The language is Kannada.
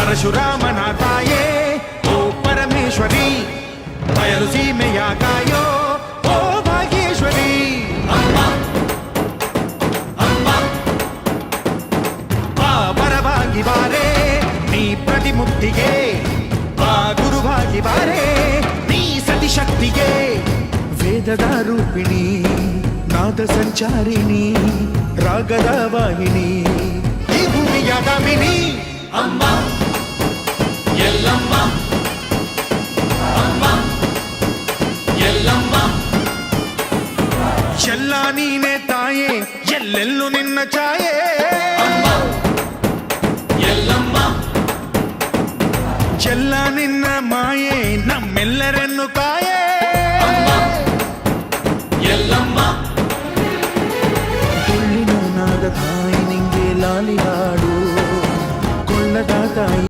ಪರಶುರಾಮನ ತಾಯೇ ಓ ಪರಮೇಶ್ವರಿ, ಬಯಲು ಸೀಮೆಯ ಕಾಯೋ ಓ ಭಾಗ್ಯೇಶ್ವರಿ. ಬಾ ಬರವಾಗಿ ಬಾರೆ ನೀ ಪ್ರತಿಮುಕ್ತಿಗೆ, ಬಾ ಗುರುವಾಗಿ ಬಾರೆ ನೀ ಸತಿಶಕ್ತಿಗೆ. ವೇದದ ರೂಪಿಣಿ, ನಾದ ಸಂಚಾರಿಣಿ, ರಾಗದ ವಾಹಿನಿ, ಈ ಭೂಮಿಯ ದಾಮಿನಿ. ಅಮ್ಮ ಎಲ್ಲಮ್ಮ, ಅಮ್ಮ ಎಲ್ಲಮ್ಮ, ಎಲ್ಲ ನೀನೆ ತಾಯೇ, ಎಲ್ಲೆಲ್ಲೂ ನಿನ್ನ ಛಾಯೆ. ಅಮ್ಮ ಎಲ್ಲಮ್ಮ, ಎಲ್ಲ ನಿನ್ನ ಮಾಯೆ, ನಮ್ಮೆಲ್ಲರನ್ನು ಕಾಯೆ. ಅಮ್ಮ ಎಲ್ಲಮ್ಮ, ತುಳ್ಳಿನ ನಾದ ತಾಯಿ ನಿಂಗೆ ಲಾಲಿ ಹಾಡು, ಕೊಳ್ಳದ ತಾಯಿ